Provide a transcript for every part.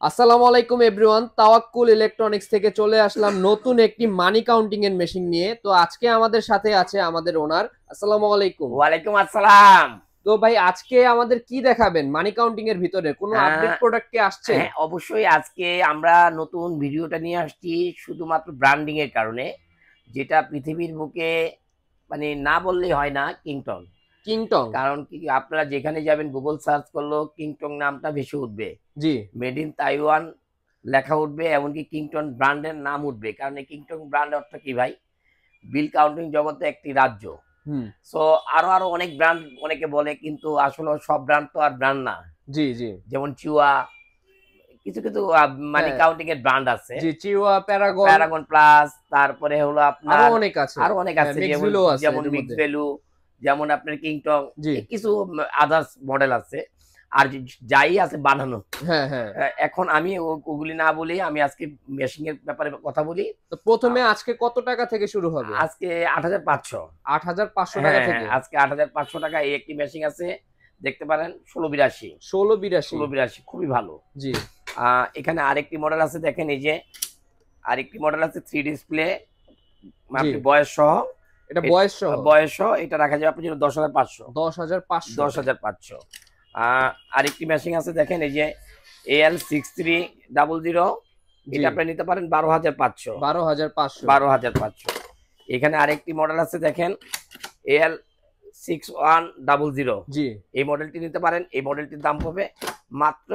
আসসালামু আলাইকুম এভরিওয়ান, তাওয়াক্কুল ইলেকট্রনিক্স থেকে চলে আসলাম নতুন একটি মানি কাউন্টিং এর মেশিন নিয়ে। তো আজকে আমাদের সাথে আছে আমাদের ওনার। আসসালামু আলাইকুম। ওয়ালাইকুম আসসালাম। তো ভাই, আজকে আমাদের কি দেখাবেন মানি কাউন্টিং এর ভিতরে? কোনো আপডেট আহ, প্রোডাক্ট কি আসছে? হ্যাঁ, অবশ্যই আজকে আমরা নতুন ভিডিওটা নিয়ে আসছি শুধুমাত্র ব্র্যান্ডিং এর কারণে, যেটা পৃথিবীর বুকে মানে না বললেই হয় না, কিংটন। কিংটং। কারণ কি, আপনারা যেখানে যাবেন গুগল সার্চ করলেও কিংটন নামটা ভেসে উঠবে, জি। মেড ইন তাইওয়ান লেখা উঠবে, এমনকি কিংটন ব্র্যান্ডের নাম উঠবে। কারণ এই কিংটন ব্র্যান্ড অর্থ কি ভাই? বিল কাউন্টিং জগতে একটি রাজ্য। হুম। সো আরো আরো অনেক ব্র্যান্ড অনেকে বলে, কিন্তু আসলে সব ব্র্যান্ড তো আর ব্র্যান্ড না। জি জি। যেমন চিওয়া, কিছু কিছু মানি হ্যাঁ। কাউন্টিং এর ব্র্যান্ড আছে। জি, চিওয়া, প্যারাগন, প্যারাগন প্লাস, তারপরে হলো আরো আপনার অনেক আছে। আরো অনেক হ্যাঁ, আছে, মিক্স যেমন ভ্যালু আছে যেমন এটার মিক্স মধ্যে। ভ্যালু, যেমন আপনার কিংটং, জি। কিছু আদার্স মডেল আছে। আর যাই আছে বানানো। হ্যাঁ হ্যাঁ। এখন আমি ওগুলি না বলি, আমি আজকে মেশিং এর ব্যাপারে কথা বলি। তো প্রথমে আজকে কত টাকা থেকে শুরু হবে? আজকে ৮৫০০। ৮৫০০ টাকা হ্যাঁ, থেকে। আজকে ৮৫০০ টাকা এই একটি মেশিন আছে, দেখতে পারেন ১৬৮২। ১৬৮২। ১৬৮২ খুবই ভালো। জি এখানে আরেকটি মডেল আছে, দেখেন এই যে আরেকটি মডেল আছে 3 ডিসপ্লে, জি। আপনি বয়স সহ। এটা বয়স সহ বয়স সহ এটা রাখা যাবে আপনার জন্য ১০৫০০। ১০৫০০। ১০৫০০। আরেকটি মেশিন আছে, দেখেন এই যে AL6300, জি। এটা আপনি নিতে পারেন ১২৫০০। ১২৫০০। ১২৫০০। এখানে আরেকটি মডেল আছে, দেখেন AL6100, জি। এই মডেলটি নিতে পারেন। এই মডেলটির দাম হবে মাত্র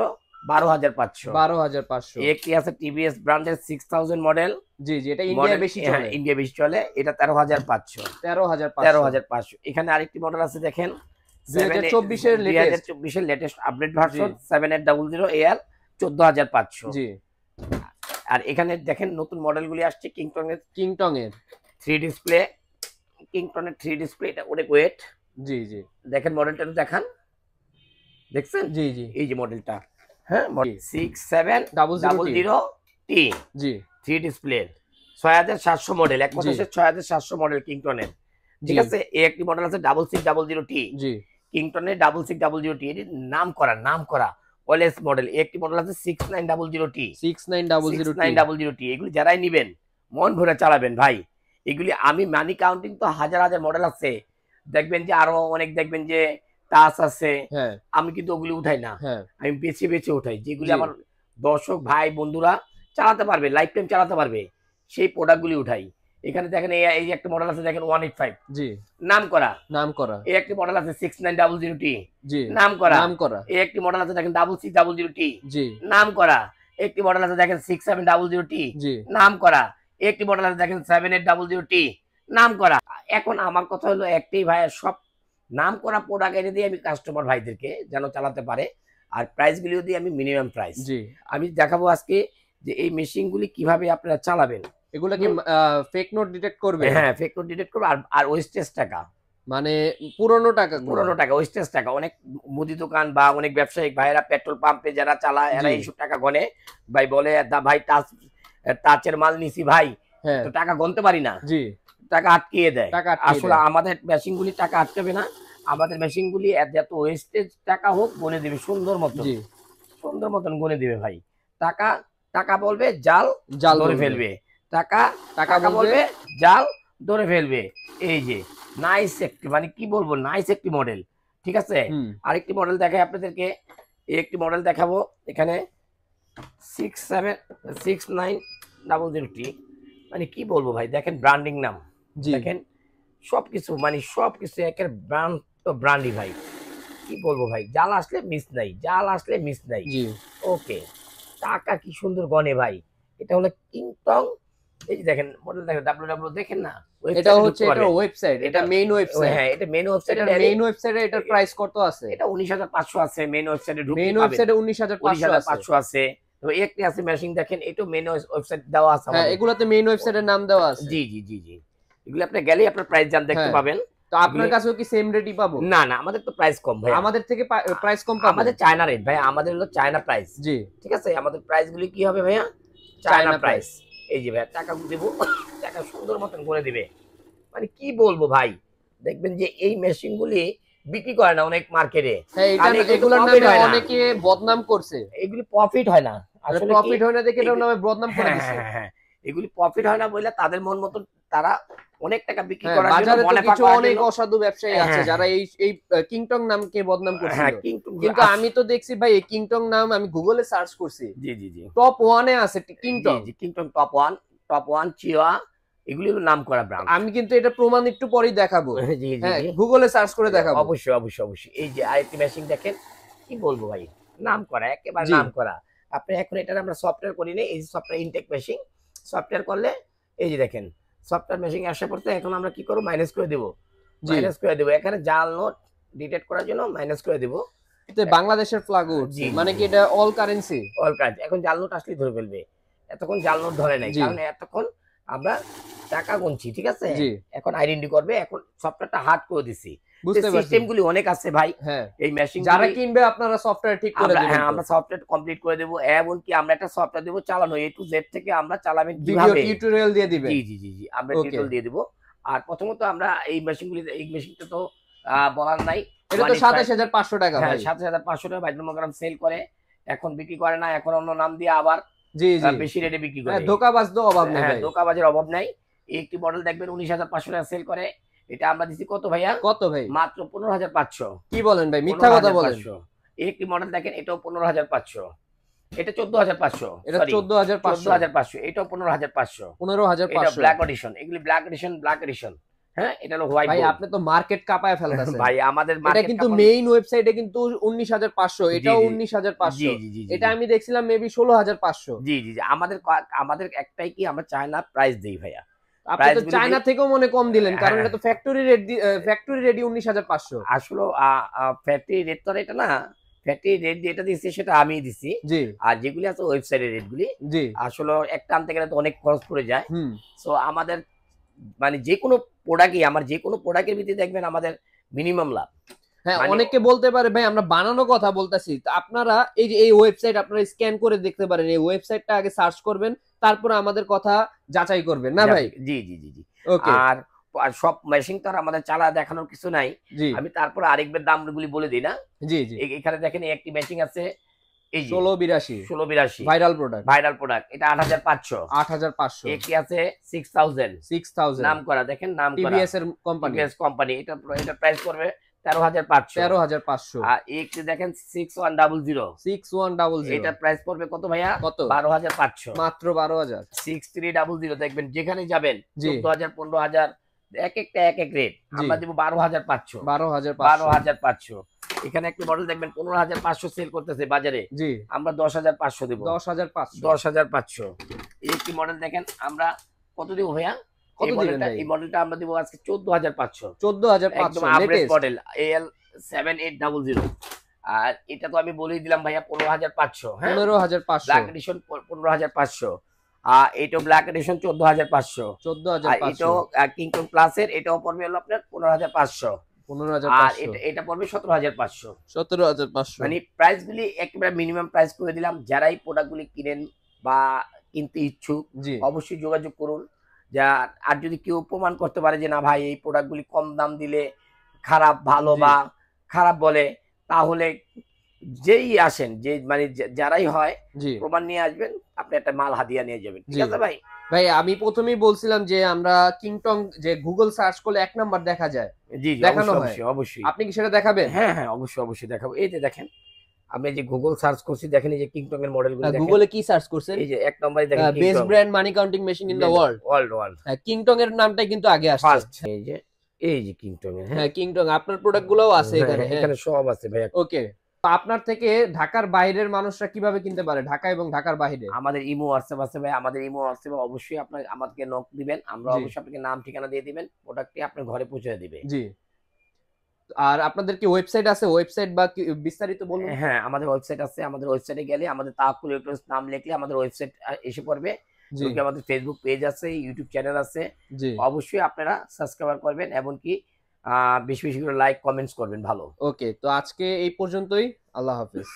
১২৫০০। ১২৫০০। একটি আছে টিভিএস ব্র্যান্ডের 6000 মডেল। জি জি, এটা ইন্ডিয়ায় বেশি হ্যাঁ, চলে। ইন্ডিয়া বেশি চলে, এটা ১৩৫০০। ১৩৫০০। ১৩৫০০। এখানে আরেকটি মডেল আছে, দেখেন ২০২৪ এর লেটেস্ট। ২০২৪ এর লেটেস্ট আপডেট জি ভার্সন 7800 AL ১৪৫০০। জি। আর এখানে দেখেন নতুন মডেলগুলি আসছে কিংটনের কিংটং এর। 3 ডিসপ্লে। কিংটনের 3 ডিসপ্লে, এটা অনেক ওয়েট। জি জি। দেখেন মডেলটা দেখান, দেখছেন? জি জি। এই যে মডেলটা, হ্যাঁ, জি। 6700T জি 3 ডিসপ্লে, ৬৭০০ মডেল, এক জি। কথা ৬৭০০ মডেল কিংটনের। ঠিক জি আছে, এই একটি মডেল আছে 6600T, জি। কিংটনের 6600T, এটি নাম করা ওয়েলএস মডেল। একটি মডেল আছে 6900T। 6900T। 6900T, এগুলি যারাই নিবেন মন ভরে চালাবেন ভাই। এগুলি আমি মানি কাউন্টিং তো হাজার হাজার মডেল আছে, দেখবেন যে আরো অনেক, দেখবেন যে টাচ আছে। হ্যাঁ আমি কিন্তু ওগুলি উঠাই না, হ্যাঁ। আমি বেছে বেছে উঠাই যেগুলি জি আমার দর্শক ভাই বন্ধুরা চালাতে পারবে, লাইফ টাইম চালাতে পারবে, সেই প্রোডাক্টগুলি উঠাই। এখানে দেখেন এই যে একটা মডেল আছে, দেখেন 185, জি। নাম করা। নাম করা। এই একটি মডেল আছে 6900T, জি। নাম করা। নাম করা। এই একটি মডেল আছে, দেখেন 6600T, জি নাম করা। একটি মডেল আছে, দেখেন 6700T, জি। নাম করা। একটি মডেল আছে, দেখেন 7800T, নাম করা। এখন আমার কথা হলো একটাই ভাই, সব নাম করা প্রোডাক্ট এনে দিয়ে আমি কাস্টমার ভাইদেরকে যেন চালাতে পারে। আর প্রাইসগুলিও দিয়ে আমি মিনিমাম প্রাইস জি। আমি দেখাবো আজকে, যে এই মেশিনগুলি কিভাবে আপনারা চালাবেন। এগুলা কি ফেক নোট ডিটেক্ট করবে? হ্যাঁ, ফেক নোট ডিটেক্ট করবে। আর ওয়েস্টেজ টাকা, মানে পুরনো টাকা পুরোনো টাকা, ওয়েস্টেজ টাকা। অনেক মুদি দোকান বা অনেক ব্যবসায়িক ভাইয়েরা পেট্রোল পাম্পে যারা চালায়, এরা জি এইসব টাকা গনে। ভাই বলে, ভাই টাচের মাল নিছি ভাই, হ্যাঁ। তো টাকা গনতে পারি না, জি। টাকা আটকিয়ে দেয়। টাকা আটকিয়ে আসলে দেয়। আমাদের মেশিনগুলি টাকা আটকাবে না, আমাদের মেশিনগুলি যত ওয়েস্টেজ টাকা হোক গনে দিবে সুন্দর মতন, জি। সুন্দর মতন গনে দিবে ভাই। টাকা টাকা বলবে, জাল জাল ধরে বলবে। ফেলবে। টাকা টাকা টাকা বলবে, বলবে, জাল ধরে ফেলবে। এই যে নাইস একটি, মানে কি বলবো, নাইস একটি মডেল। ঠিক আছে, হুম। আরেকটি মডেল দেখাই আপনাদেরকে। এই একটি মডেল দেখাবো, এখানে 6900T, মানে কি বলবো ভাই, দেখেন ব্র্যান্ডিং নাম, জি দেখেন সবকিছু, মানে সবকিছু একের ব্র্যান্ড, তো ব্র্যান্ডই ভাই। কি বলবো ভাই, জাল আসলে মিস নাই, জাল আসলে মিস নাই। জি। ওকে, টাকা কি সুন্দর গনে ভাই। এটা হলো কিংটং। এই যে দেখেন মডেল, দেখেন ডাব্লিউ দেখেন না, এটা হচ্ছে এটা ওয়েবসাইট, এটা মেইন ওয়েবসাইট। হ্যাঁ, এটা মেন ওয়েবসাইট। এটা মেইন ওয়েবসাইটে এটার প্রাইস কত আছে? এটা ১৯৫০০ আছে মেন ওয়েবসাইটে, ঢুকতে মেইন পাবেন। ওয়েবসাইটে ১৯৫০০ আছে। ১৯৫০০ আছে। তো একটি আছে মেশিন, দেখেন এটাও মেন ওয়েবসাইট দেওয়া আছে হ্যাঁ, আমাদের। এগুলাতে মেইন ওয়েবসাইটের নাম দেওয়া আছে। জি জি জি জি, এগুলো আপনি গেলেই আপনার প্রাইস জান দেখতে হ্যাঁ। পাবেন। তো আপনার কাছেও কি সেম রেটই পাবো? না না, আমাদের তো প্রাইস কম ভাই, আমাদের থেকে প্রাইস কম পাবো? আমাদের চায়না রেট ভাই, আমাদের হলো চায়না প্রাইস। জি। ঠিক আছে, আমাদের প্রাইসগুলি কি হবে ভাইয়া? China price. এই যে ভাইয়া টাকা দেব, টাকা সুন্দর মতন করে দিবে। মানে কি বলবো ভাই, দেখবেন যে এই মেশিনগুলি বিক্রি করে না অনেক মার্কেটে। হ্যাঁ, এটা এগুলোর নামে অনেকে বদনাম করছে। এগুলি প্রফিট হয় না, আসলে প্রফিট হয় না দেখে এটার নামে বদনাম করে দিছে। হ্যাঁ, এগুলি প্রফিট হয় না বলে তাদের মন মতন তারা অনেক টাকা বিক্রি হ্যাঁ, করার জন্য বাজারে তো মনে কিছু পাকা অনেক অসাধু ব্যবসায়ী আছে যারা এই এই কিংটং নামকে বদনাম করছিল। কিন্তু কিন্তু আমি তো দেখছি ভাই এই কিংটং নাম আমি গুগলে সার্চ করছি, জি জি জি টপ 1 এ আছে জি কিংটং। জি কিংটন টপ ওয়ান চিওয়া এগুলি হলো নাম করা ব্র্যান্ড। আমি কিন্তু এটা প্রমাণ একটু পরেই দেখাবো। জি জি হ্যাঁ, জি গুগলে সার্চ করে দেখাবো। অবশ্যই অবশ্যই অবশ্যই। এই যে আরেকটি মেশিন দেখেন, কি বলবো ভাই, নাম করা, একেবারে জি নাম করা। আপনি এখন এটার আমরা সফটওয়্যার করি না, এই সফটওয়্যার ইনটেক মেশিন সফটওয়্যার করলে এই যে দেখেন সফটওয়্যার মেশিন আসা পড়তে এখন আমরা কি করব, মাইনাস করে দেব, জি, এখানে জাল নোট ডিটেক্ট করার জন্য মাইনাস করে দেব। এতে বাংলাদেশের ফ্ল্যাগ উঠছে, জি মানে কি এটা অল কারেন্সি? অল কাজ এখন জাল নোট আসলে ধরে ফেলবে, এতক্ষণ জাল নোট ধরে নাই, জি কারণ এতক্ষণ আমরা টাকা গুনছি, ঠিক আছে। জি, এখন আইডেন্টি করবে, এখন সফটওয়্যারটা হার্ড করে দিছি, বুঝতে পারছি। সিস্টেম গুলি অনেক আছে ভাই। হ্যাঁ, এই মেশিন যারা কিনবে আপনারা সফটওয়্যার ঠিক করে দিবেন। আমরা সফটওয়্যার কমপ্লিট করে দেবো, এমনকি আমরা একটা সফটওয়্যার দেবো চালানো এ টু জেড থেকে, আমরা চালাবেন ভিডিও কিভাবে, টিউটোরিয়াল দিয়ে দিবেন। জি জি জি জি আমরা ওকে, টিউটোরিয়াল দিয়ে দেবো। আর প্রথমত আমরা এই মেশিনগুলি, এই মেশিনটা তো বলার নাই, এটা তো 27500 টাকা হ্যাঁ ভাই। 7500 টাকা বাইদুল মোকাররম সেল করে, এখন বিক্রি করে না, এখন অন্য নাম দিয়ে আবার জি জি, বেশি রেটে বিক্রি করে। হ্যাঁ, ধোকাবাজ তো অভাব নেই হ্যাঁ ভাই। ধোঁকাবাজের অভাব নাই। এই একটি মডেল দেখবেন 19500 টাকা সেল করে, এটা আমরা দিচ্ছি কত ভাইয়া, কত ভাই? মাত্র 15500। কি বলেন ভাই, মিথ্যা কথা বলেন। 15500 এই একটি মডেল দেখেন, এটাও 15500, এটা 14500, এটা সরি 14500, 14500, এটাও 15500, এটা 15500। ব্ল্যাক এডিশন, এগুলি ব্ল্যাক এডিশন। হ্যাঁ এটা হলো হোয়াইট ভাই গোল্ড। আপনি তো মার্কেট কাঁপায় ফেলতেছেন ভাই আমাদের এটা মার্কেট কিন্তু মেইন ওয়েবসাইটে কিন্তু 19500, এটাও জি 19500, জি জি এটা আমি দেখছিলাম মেবি 16500। জি জি জি আমাদের একটাই কি, আমরা চায়না প্রাইস দেই ভাইয়া। আপনি তো প্রাইস চায়না থেকেও মনে কম দিলেন, কারণ হ্যাঁ। এটা তো ফ্যাক্টরি রেট, ফ্যাক্টরি রেডি 19500। আসলে ফ্যাক্টরি রেট তো আর এটা না, ফ্যাক্টরি রেট যেটা দিচ্ছি সেটা আমিই দিচ্ছি। জি আর যেগুলি আছে ওয়েবসাইটের রেটগুলি, জি, আসলে একটা আনতে গেলে তো অনেক খরচ পড়ে যায়। হুম, সো আমাদের মানে যে কোনো প্রোডাক্টই, আমার যে কোনো প্রোডাক্টের ভিত্তিতে দেখবেন আমাদের মিনিমাম লাভ। হ্যাঁ, মানে অনেকে বলতে পারে ভাই আমরা বানানো কথা বলতেছি, আপনারা এই যে এই ওয়েবসাইট আপনারা স্ক্যান করে দেখতে পারেন, এই ওয়েবসাইটটা আগে সার্চ করবেন, তারপর আমাদের কথা যাচাই করবেন না ভাই। জি জি জি জি ওকে, আর আর সব মেশিন তো আর আমাদের চালা দেখানোর কিছু নাই। জি আমি তারপর আরেকবার দামগুলি বলে দিই না। জি জি, এখানে দেখেন এই একটি মেশিন আছে, এই যে 1682 1682 ভাইরাল প্রোডাক্ট, ভাইরাল প্রোডাক্ট, এটা 8500। 8500, একটি আছে 6000 6000 নাম করা, দেখেন নাম করা টিভিএস এর কোম্পানি, টিভিএস কোম্পানি, এটা প্রাইস পড়বে 13500। 13500, আর একটি দেখেন 6100, 6100, এটা প্রাইস পড়বে কত ভাইয়া, কত? 12500। মাত্র 12000। 6300 দেখবেন, যেখানে যাবেন জি 14000 15000, এক একটা এক এক রেট, জি, আমরা দিব 12500। 12500, 12500 এখানে একটি মডেল দেখবেন 15500 সেল করতেছে বাজারে, জি আমরা 10500 দেব, 10500। 10500। এই একটি মডেল দেখেন আমরা কত দেব ভাইয়া, কত দিবেন ভাই? এই মডেলটা আমরা দিব আজকে 14500, 14500 একদম আপডেট লেটেস্ট। Model AL 7800। আর এটা তো আমি বলেই দিলাম ভাইয়া 15500। হ্যাঁ 15500, ব্ল্যাক এডিশন 15500, এটাও ব্ল্যাক এডিশন 14500, আর 14500, এটাও কিংটন প্লাস এর, এটাও পড়বে হলো আপনার 15500, আর 15500, এটা পড়বে 17500। 17500। মানে প্রাইস গুলি একেবারে মিনিমাম প্রাইস করে দিলাম, যারাই প্রোডাক্ট গুলি কিনেন বা কিনতে ইচ্ছুক জি অবশ্যই যোগাযোগ করুন। যা আর যদি কেউ প্রমাণ করতে পারে যে না ভাই এই প্রোডাক্ট গুলি কম দাম দিলে খারাপ, ভালো জি বা খারাপ বলে, তাহলে যেই আসেন, যে মানে যারাই হয় জি প্রমাণ নিয়ে আসবেন, আপনি একটা মাল হাদিয়া নিয়ে যাবেন, ঠিক জি আছে ভাই। ভাই, আমি প্রথমেই বলছিলাম যে আমরা কিংটং যে গুগল সার্চ করলে 1 নাম্বার দেখা যায়, জি জি দেখানো অবশ্যই হয়। অবশ্যই অবশ্যই। আপনি কি সেটা দেখাবেন? হ্যাঁ হ্যাঁ অবশ্যই অবশ্যই দেখাবো। এই যে দেখেন, আমি যে গুগল সার্চ করছি, দেখেন এই যে কিংটং এর মডেল গুলো দেখেন, গুগলে কি সার্চ করছেন? এই যে এক নম্বরে দেখেন best Kingtong, brand money counting machine in the world. World Kingtong এর নামটাই কিন্তু আগে আসছে। ফার্স্ট। এই যে কিংটং এর, হ্যাঁ হ্যাঁ, কিংটং আপনার প্রোডাক্ট গুলোও আছে এখানে। হ্যাঁ, এখানে সব আছে ভাই। ওকে। তো আপনার থেকে ঢাকার বাইরের মানুষরা কিভাবে কিনতে পারে, ঢাকা এবং ঢাকার বাইরে? আমাদের ইমো হোয়াটসঅ্যাপ আছে ভাই, আমাদের ইমো হোয়াটসঅ্যাপে অবশ্যই আপনার আমাদেরকে নক দিবেন, আমরা জি অবশ্যই আপনাকে নাম ঠিকানা দিয়ে দিবেন, প্রোডাক্টটি আপনার ঘরে পৌঁছে দিবে। জি। আর আপনাদের কি ওয়েবসাইট আছে? ওয়েবসাইট বা বিস্তারিত বলুন। হ্যাঁ আমাদের ওয়েবসাইট আছে, আমাদের ওয়েবসাইটে গেলে আমাদের তাওয়াক্কুল ইলেকট্রনিক্স নাম লিখলে আমাদের ওয়েবসাইট এসে পড়বে। জি আমাদের ফেসবুক পেজ আছে, ইউটিউব চ্যানেল আছে, জি, অবশ্যই আপনারা সাবস্ক্রাইব করবেন, এমনকি বেশি বেশি করে লাইক কমেন্টস করবেন। ভালো, ওকে। তো আজকে এই পর্যন্তই। আল্লাহ হাফেজ।